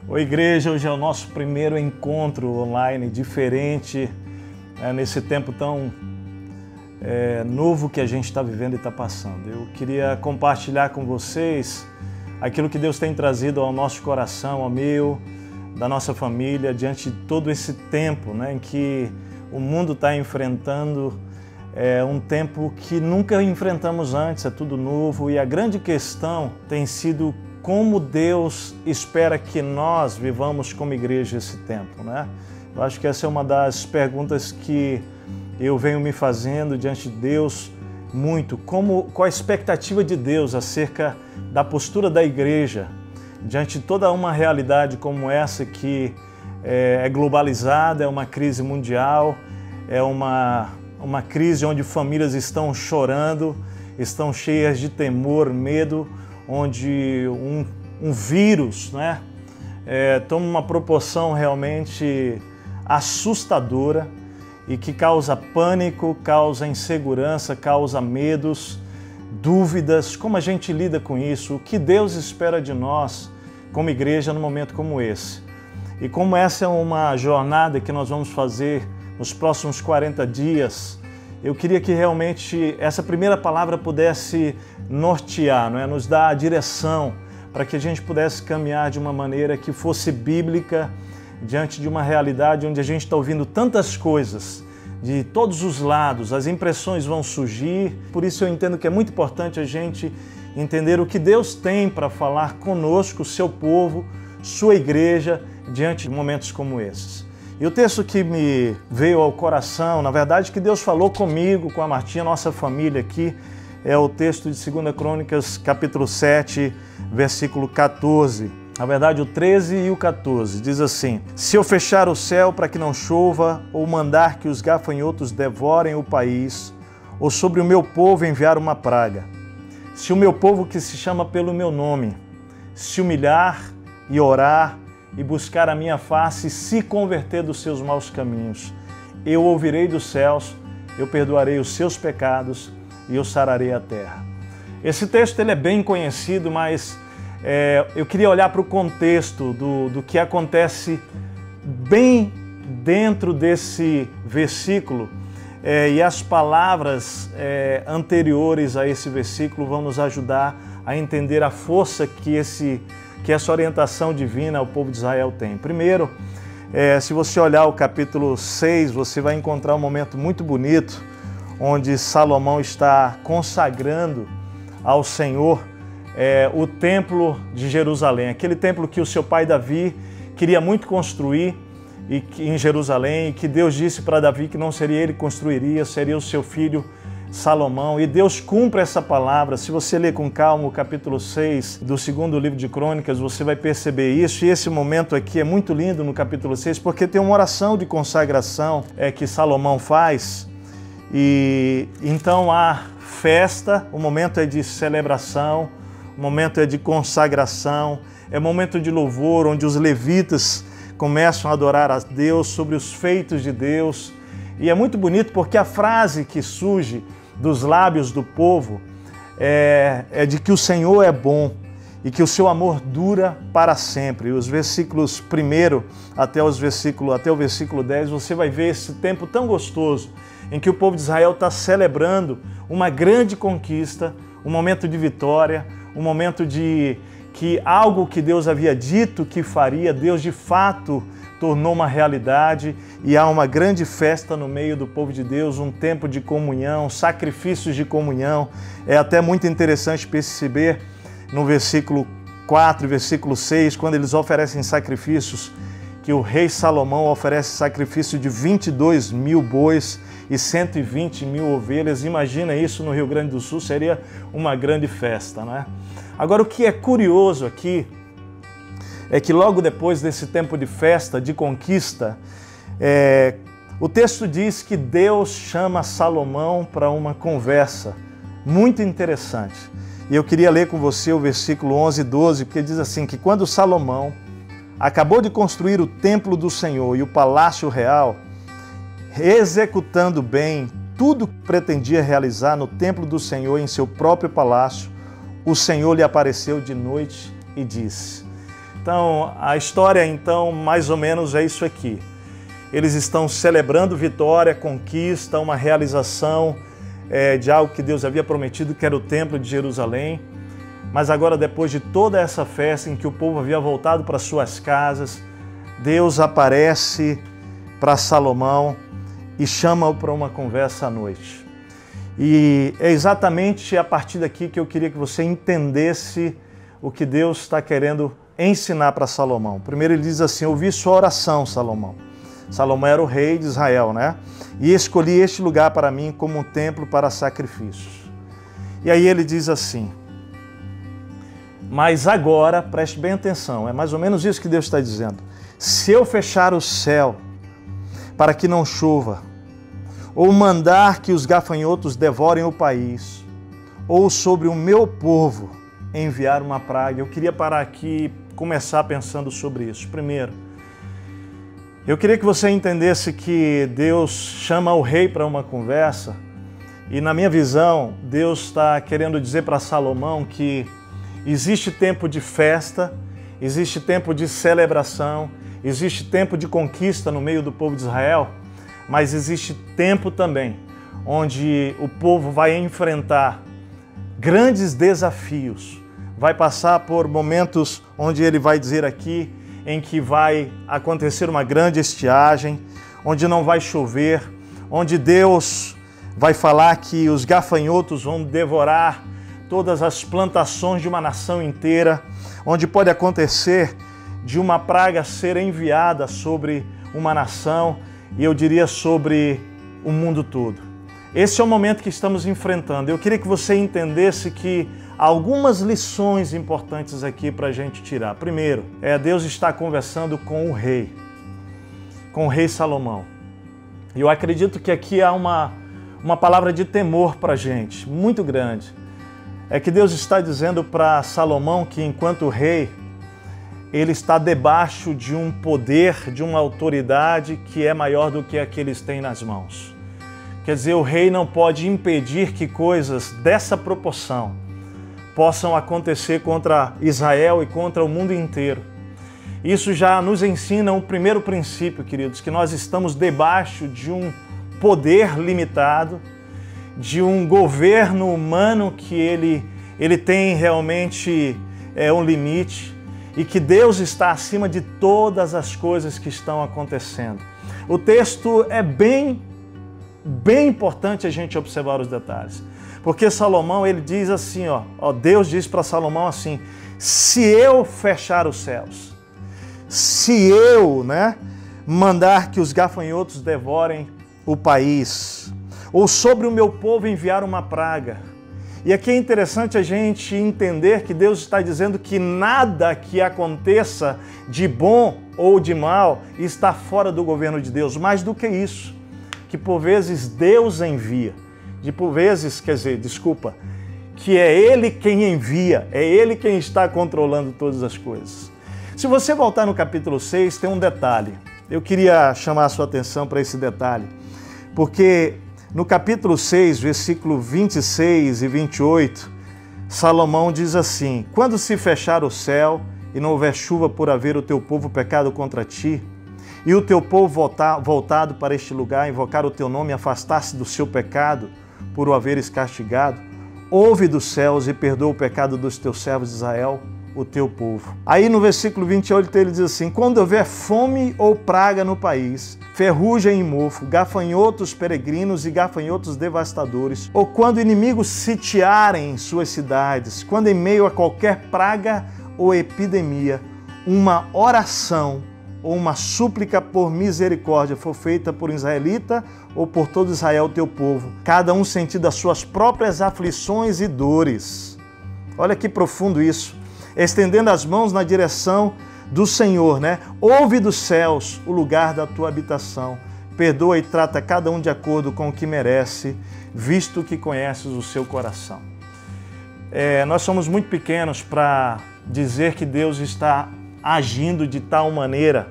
Oi, igreja, hoje é o nosso primeiro encontro online, diferente, nesse tempo tão novo que a gente está vivendo e está passando. Eu queria compartilhar com vocês aquilo que Deus tem trazido ao nosso coração, ao meu, da nossa família, diante de todo esse tempo em que o mundo está enfrentando um tempo que nunca enfrentamos antes, é tudo novo, e a grande questão tem sido como Deus espera que nós vivamos como igreja esse tempo, Eu acho que essa é uma das perguntas que eu venho me fazendo diante de Deus muito. Qual a expectativa de Deus acerca da postura da igreja diante de toda uma realidade como essa que é globalizada, é uma crise mundial, é uma crise onde famílias estão chorando, estão cheias de temor, medo, onde um vírus toma uma proporção realmente assustadora e que causa pânico, causa insegurança, causa medos, dúvidas. Como a gente lida com isso? O que Deus espera de nós como igreja num momento como esse? E como essa é uma jornada que nós vamos fazer nos próximos 40 dias, eu queria que realmente essa primeira palavra pudesse nortear, nos dar a direção para que a gente pudesse caminhar de uma maneira que fosse bíblica diante de uma realidade onde a gente está ouvindo tantas coisas de todos os lados, as impressões vão surgir. Por isso eu entendo que é muito importante a gente entender o que Deus tem para falar conosco, seu povo, sua igreja, diante de momentos como esses. E o texto que me veio ao coração, na verdade, que Deus falou comigo, com a Martinha, nossa família aqui, é o texto de 2 Crônicas, capítulo 7, versículo 14. Na verdade, o 13 e o 14. Diz assim: se eu fechar o céu para que não chova, ou mandar que os gafanhotos devorem o país, ou sobre o meu povo enviar uma praga, se o meu povo que se chama pelo meu nome se humilhar e orar, e buscar a minha face e se converter dos seus maus caminhos, eu ouvirei dos céus, eu perdoarei os seus pecados e eu sararei a terra. Esse texto ele é bem conhecido, mas eu queria olhar para o contexto do que acontece bem dentro desse versículo, e as palavras anteriores a esse versículo vão nos ajudar a entender a força que essa orientação divina ao povo de Israel tem. Primeiro, se você olhar o capítulo 6, você vai encontrar um momento muito bonito, onde Salomão está consagrando ao Senhor o templo de Jerusalém, aquele templo que o seu pai Davi queria muito construir em Jerusalém, e que Deus disse para Davi que não seria ele que construiria, seria o seu filho Salomão, e Deus cumpre essa palavra. Se você ler com calma o capítulo 6 do segundo livro de Crônicas, você vai perceber isso, e esse momento aqui é muito lindo no capítulo 6, porque tem uma oração de consagração que Salomão faz, e então há festa, o momento é de celebração, o momento é de consagração, é momento de louvor, onde os levitas começam a adorar a Deus sobre os feitos de Deus, e é muito bonito porque a frase que surge dos lábios do povo é de que o Senhor é bom e que o seu amor dura para sempre. E os versículos 1 até o versículo 10, você vai ver esse tempo tão gostoso em que o povo de Israel está celebrando uma grande conquista, um momento de vitória, um momento de que algo que Deus havia dito que faria, Deus de fato tornou uma realidade, e há uma grande festa no meio do povo de Deus, um tempo de comunhão, sacrifícios de comunhão. É até muito interessante perceber no versículo 4 e versículo 6, quando eles oferecem sacrifícios, que o rei Salomão oferece sacrifício de 22 mil bois e 120 mil ovelhas. Imagina isso no Rio Grande do Sul, seria uma grande festa, Agora, o que é curioso aqui é que logo depois desse tempo de festa, de conquista, o texto diz que Deus chama Salomão para uma conversa muito interessante. E eu queria ler com você o versículo 11 e 12, porque diz assim, que quando Salomão acabou de construir o templo do Senhor e o palácio real, executando bem tudo que pretendia realizar no templo do Senhor em seu próprio palácio, o Senhor lhe apareceu de noite e disse. Então, a história, então, mais ou menos é isso aqui. Eles estão celebrando vitória, conquista, uma realização de algo que Deus havia prometido, que era o Templo de Jerusalém. Mas agora, depois de toda essa festa em que o povo havia voltado para suas casas, Deus aparece para Salomão e chama-o para uma conversa à noite. E é exatamente a partir daqui que eu queria que você entendesse o que Deus está querendo ensinar para Salomão. Primeiro ele diz assim: ouvi sua oração, Salomão. Salomão era o rei de Israel, né? E escolhi este lugar para mim como um templo para sacrifícios. E aí ele diz assim: mas agora, preste bem atenção, é mais ou menos isso que Deus está dizendo. Se eu fechar o céu para que não chova, ou mandar que os gafanhotos devorem o país, ou sobre o meu povo enviar uma praga. Eu queria parar aqui e começar pensando sobre isso. Primeiro, eu queria que você entendesse que Deus chama o rei para uma conversa e, na minha visão, Deus está querendo dizer para Salomão que existe tempo de festa, existe tempo de celebração, existe tempo de conquista no meio do povo de Israel, mas existe tempo também onde o povo vai enfrentar grandes desafios, vai passar por momentos onde ele vai dizer aqui, em que vai acontecer uma grande estiagem, onde não vai chover, onde Deus vai falar que os gafanhotos vão devorar todas as plantações de uma nação inteira, onde pode acontecer de uma praga ser enviada sobre uma nação, e eu diria sobre o mundo todo. Esse é o momento que estamos enfrentando. Eu queria que você entendesse que há algumas lições importantes aqui para a gente tirar. Primeiro, Deus está conversando com o rei Salomão. E eu acredito que aqui há uma palavra de temor para a gente, muito grande. É que Deus está dizendo para Salomão que, enquanto rei, ele está debaixo de um poder, de uma autoridade que é maior do que a que eles têm nas mãos. Quer dizer, o rei não pode impedir que coisas dessa proporção possam acontecer contra Israel e contra o mundo inteiro. Isso já nos ensina um primeiro princípio, queridos, que nós estamos debaixo de um poder limitado, de um governo humano que ele tem realmente um limite, e que Deus está acima de todas as coisas que estão acontecendo. O texto é bem importante a gente observar os detalhes. Porque Salomão, ele diz assim, Deus diz para Salomão assim: se eu fechar os céus, se eu, mandar que os gafanhotos devorem o país, ou sobre o meu povo enviar uma praga. E aqui é interessante a gente entender que Deus está dizendo que nada que aconteça de bom ou de mal está fora do governo de Deus. Mais do que isso, que por vezes Deus envia, que é Ele quem envia, é Ele quem está controlando todas as coisas. Se você voltar no capítulo 6, tem um detalhe. Eu queria chamar a sua atenção para esse detalhe, porque no capítulo 6, versículo 26 e 28, Salomão diz assim: quando se fechar o céu e não houver chuva por haver o teu povo pecado contra ti, e o teu povo voltado para este lugar, invocar o teu nome e afastar-se do seu pecado, por o haveres castigado, ouve dos céus e perdoa o pecado dos teus servos de Israel, o teu povo. Aí no versículo 28 ele diz assim: quando houver fome ou praga no país, ferrugem e mofo, gafanhotos peregrinos e gafanhotos devastadores, ou quando inimigos sitiarem suas cidades, quando em meio a qualquer praga ou epidemia, uma oração ou uma súplica por misericórdia for feita por um israelita ou por todo Israel, teu povo, cada um sentindo as suas próprias aflições e dores. Olha que profundo isso. Estendendo as mãos na direção do Senhor, Ouve dos céus o lugar da tua habitação. Perdoa e trata cada um de acordo com o que merece, visto que conheces o seu coração. Nós somos muito pequenos para dizer que Deus está agindo de tal maneira,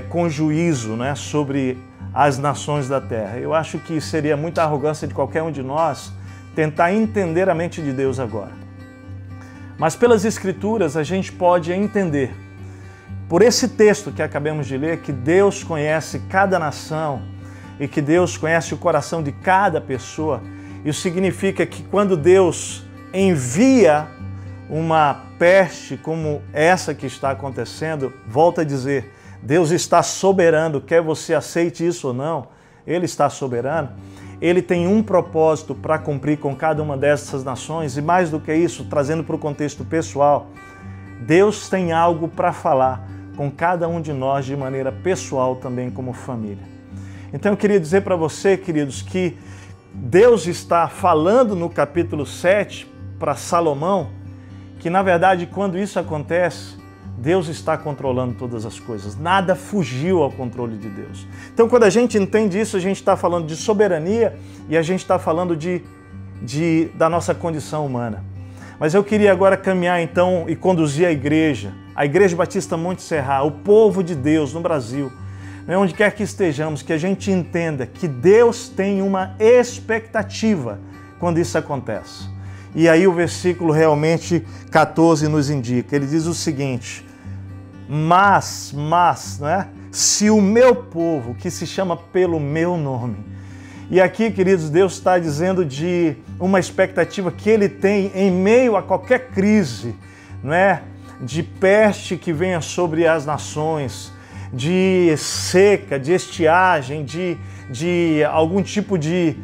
com juízo, sobre as nações da terra. Eu acho que seria muita arrogância de qualquer um de nós tentar entender a mente de Deus agora. Mas pelas Escrituras a gente pode entender, por esse texto que acabamos de ler, que Deus conhece cada nação e que Deus conhece o coração de cada pessoa. Isso significa que quando Deus envia uma peste como essa que está acontecendo, volta a dizer, Deus está soberano, quer você aceite isso ou não, Ele está soberano. Ele tem um propósito para cumprir com cada uma dessas nações e mais do que isso, trazendo para o contexto pessoal, Deus tem algo para falar com cada um de nós de maneira pessoal também como família. Então eu queria dizer para você, queridos, que Deus está falando no capítulo 7 para Salomão que, na verdade, quando isso acontece, Deus está controlando todas as coisas. Nada fugiu ao controle de Deus. Então, quando a gente entende isso, a gente está falando de soberania e a gente está falando da nossa condição humana. Mas eu queria agora caminhar, então, e conduzir a Igreja Batista Monte Serra, o povo de Deus no Brasil, onde quer que estejamos, que a gente entenda que Deus tem uma expectativa quando isso acontece. E aí o versículo realmente 14 nos indica, ele diz o seguinte, mas, né? Se o meu povo, que se chama pelo meu nome. E aqui, queridos, Deus está dizendo de uma expectativa que Ele tem em meio a qualquer crise, não é? De peste que venha sobre as nações, de seca, de estiagem, de algum tipo de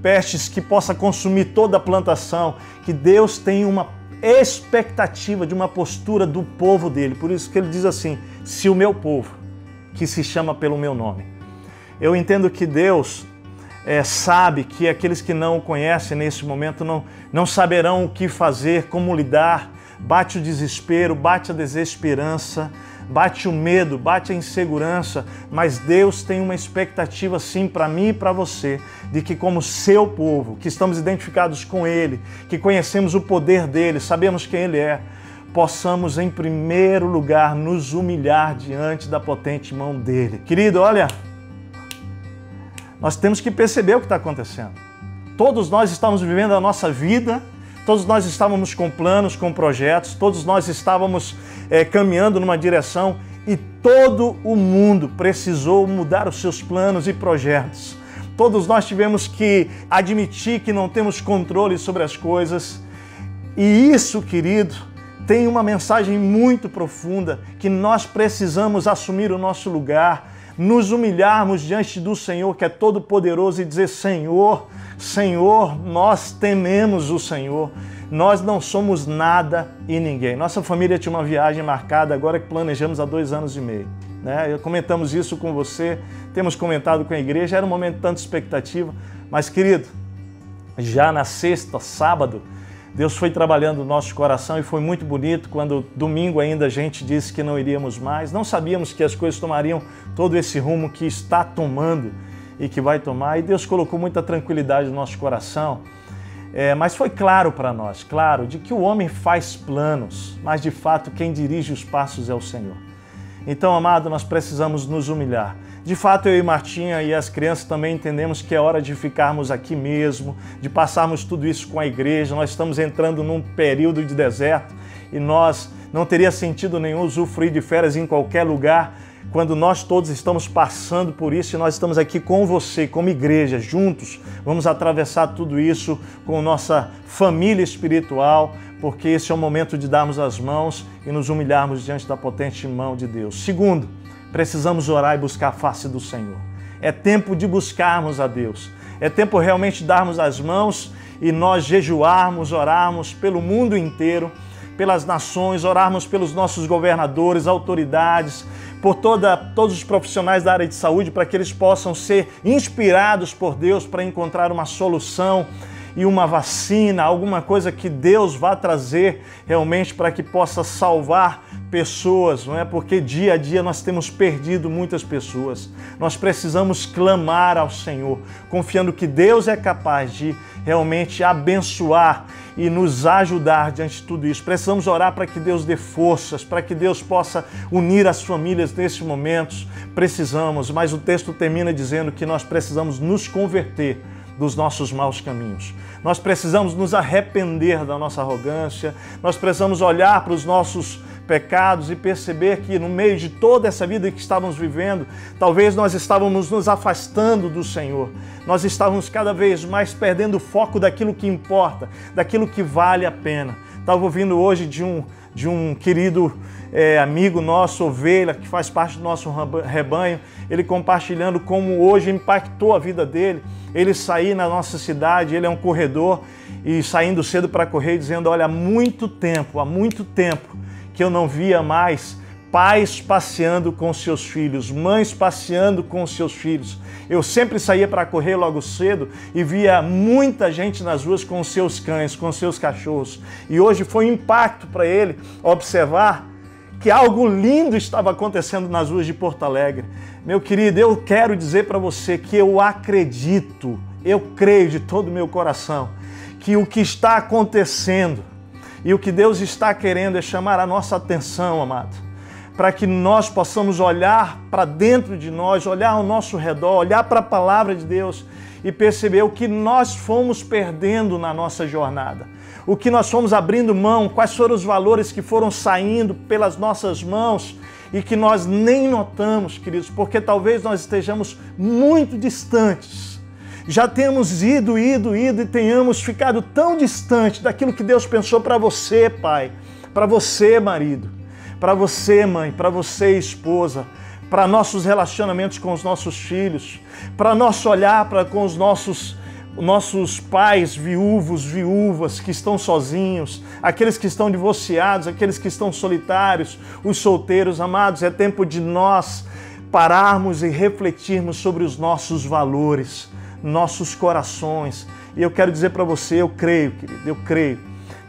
pestes que possa consumir toda a plantação, que Deus tem uma expectativa de uma postura do povo dele. Por isso que ele diz assim, se o meu povo, que se chama pelo meu nome. Eu entendo que Deus sabe que aqueles que não o conhecem nesse momento não saberão o que fazer, como lidar, bate o desespero, bate a desesperança, bate o medo, bate a insegurança, mas Deus tem uma expectativa sim para mim e para você, de que como seu povo, que estamos identificados com Ele, que conhecemos o poder dEle, sabemos quem Ele é, possamos em primeiro lugar nos humilhar diante da potente mão dEle. Querido, olha, nós temos que perceber o que está acontecendo. Todos nós estamos vivendo a nossa vida, todos nós estávamos com planos, com projetos, todos nós estávamos caminhando numa direção e todo o mundo precisou mudar os seus planos e projetos. Todos nós tivemos que admitir que não temos controle sobre as coisas. E isso, querido, tem uma mensagem muito profunda, que nós precisamos assumir o nosso lugar, nos humilharmos diante do Senhor, que é todo-poderoso, e dizer, Senhor, nós tememos o Senhor, nós não somos nada e ninguém. Nossa família tinha uma viagem marcada agora que planejamos há 2 anos e meio. Né? Comentamos isso com você, temos comentado com a igreja, era um momento de tanta expectativa, mas querido, já na sexta, sábado, Deus foi trabalhando o nosso coração e foi muito bonito quando domingo ainda a gente disse que não iríamos mais, não sabíamos que as coisas tomariam todo esse rumo que está tomando e que vai tomar, e Deus colocou muita tranquilidade no nosso coração, mas foi claro para nós, claro, de que o homem faz planos, mas de fato quem dirige os passos é o Senhor. Então, amado, nós precisamos nos humilhar. De fato, eu e Martinha e as crianças também entendemos que é hora de ficarmos aqui mesmo, de passarmos tudo isso com a igreja. Nós estamos entrando num período de deserto e nós não teria sentido nenhum usufruir de férias em qualquer lugar quando nós todos estamos passando por isso e nós estamos aqui com você, como igreja, juntos. Vamos atravessar tudo isso com nossa família espiritual, porque esse é o momento de darmos as mãos e nos humilharmos diante da potente mão de Deus. Segundo, precisamos orar e buscar a face do Senhor. É tempo de buscarmos a Deus. É tempo realmente de darmos as mãos e nós jejuarmos, orarmos pelo mundo inteiro, pelas nações, orarmos pelos nossos governadores, autoridades, por todos os profissionais da área de saúde, para que eles possam ser inspirados por Deus para encontrar uma solução e uma vacina, alguma coisa que Deus vá trazer realmente para que possa salvar pessoas, não é? Porque dia a dia nós temos perdido muitas pessoas. Nós precisamos clamar ao Senhor, confiando que Deus é capaz de realmente abençoar e nos ajudar diante de tudo isso. Precisamos orar para que Deus dê forças, para que Deus possa unir as famílias nesses momentos. Precisamos, mas o texto termina dizendo que nós precisamos nos converter dos nossos maus caminhos. Nós precisamos nos arrepender da nossa arrogância, nós precisamos olhar para os nossos pecados e perceber que no meio de toda essa vida que estávamos vivendo, talvez nós estávamos nos afastando do Senhor. Nós estávamos cada vez mais perdendo o foco daquilo que importa, daquilo que vale a pena. Estava ouvindo hoje de um querido amigo nosso, ovelha, que faz parte do nosso rebanho, ele compartilhando como hoje impactou a vida dele. Ele sair na nossa cidade, ele é um corredor, e saindo cedo para correr, dizendo, olha, há muito tempo que eu não via mais pais passeando com seus filhos, mães passeando com seus filhos. Eu sempre saía para correr logo cedo e via muita gente nas ruas com seus cães, com seus cachorros. E hoje foi um impacto para ele observar que algo lindo estava acontecendo nas ruas de Porto Alegre. Meu querido, eu quero dizer para você que eu acredito, eu creio de todo o meu coração que o que está acontecendo e o que Deus está querendo é chamar a nossa atenção, amado, para que nós possamos olhar para dentro de nós, olhar ao nosso redor, olhar para a palavra de Deus e perceber o que nós fomos perdendo na nossa jornada, o que nós fomos abrindo mão, quais foram os valores que foram saindo pelas nossas mãos e que nós nem notamos, queridos, porque talvez nós estejamos muito distantes. Já temos ido e tenhamos ficado tão distante daquilo que Deus pensou para você, pai, para você, marido, para você, mãe, para você, esposa, para nossos relacionamentos com os nossos filhos, para nosso olhar com os nossos pais viúvos, viúvas que estão sozinhos, aqueles que estão divorciados, aqueles que estão solitários, os solteiros. Amados, é tempo de nós pararmos e refletirmos sobre os nossos valores, nossos corações. E eu quero dizer para você, eu creio, querido, eu creio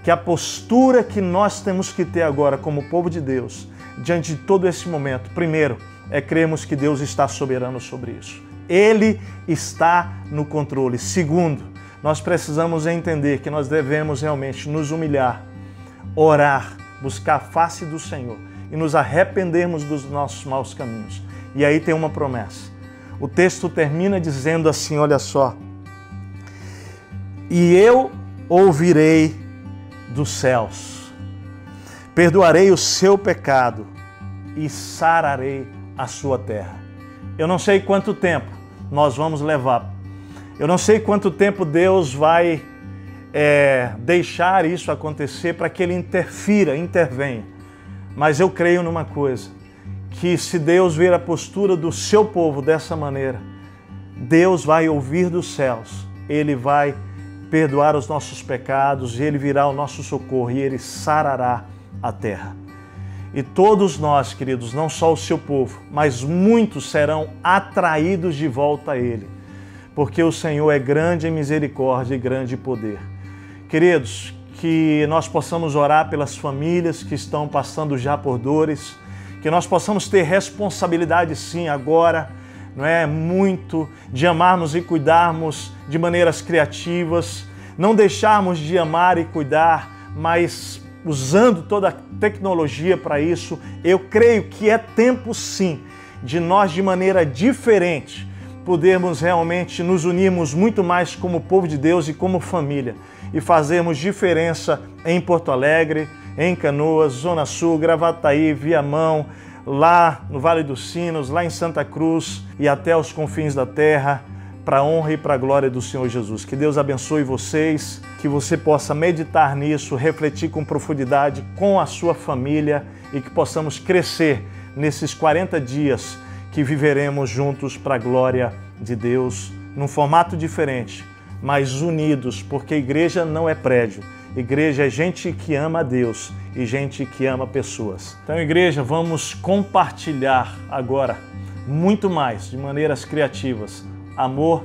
que a postura que nós temos que ter agora como povo de Deus, diante de todo esse momento, primeiro, é crermos que Deus está soberano sobre isso. Ele está no controle. Segundo, nós precisamos entender que nós devemos realmente nos humilhar, orar, buscar a face do Senhor e nos arrependermos dos nossos maus caminhos. E aí tem uma promessa. O texto termina dizendo assim, olha só, e eu ouvirei dos céus, perdoarei o seu pecado e sararei a sua terra. Eu não sei quanto tempo nós vamos levar, eu não sei quanto tempo Deus vai deixar isso acontecer para que Ele intervenha, mas eu creio numa coisa, que se Deus ver a postura do seu povo dessa maneira, Deus vai ouvir dos céus, Ele vai perdoar os nossos pecados, Ele virá ao nosso socorro e Ele sarará a terra. E todos nós, queridos, não só o seu povo, mas muitos serão atraídos de volta a Ele, porque o Senhor é grande em misericórdia e grande em poder. Queridos, que nós possamos orar pelas famílias que estão passando já por dores, que nós possamos ter responsabilidade sim agora, não é muito, de amarmos e cuidarmos de maneiras criativas, não deixarmos de amar e cuidar, mas usando toda a tecnologia para isso. Eu creio que é tempo sim de nós de maneira diferente podermos realmente nos unirmos muito mais como povo de Deus e como família e fazermos diferença em Porto Alegre, em Canoas, Zona Sul, Gravataí, Viamão, lá no Vale dos Sinos, lá em Santa Cruz e até os confins da terra, para a honra e para a glória do Senhor Jesus. Que Deus abençoe vocês, que você possa meditar nisso, refletir com profundidade com a sua família e que possamos crescer nesses 40 dias que viveremos juntos para a glória de Deus, num formato diferente, mas unidos, porque igreja não é prédio. Igreja é gente que ama a Deus e gente que ama pessoas. Então, igreja, vamos compartilhar agora muito mais, de maneiras criativas, amor,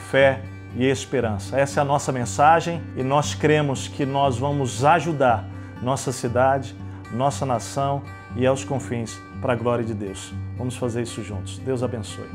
fé e esperança. Essa é a nossa mensagem e nós cremos que nós vamos ajudar nossa cidade, nossa nação e aos confins para a glória de Deus. Vamos fazer isso juntos. Deus abençoe.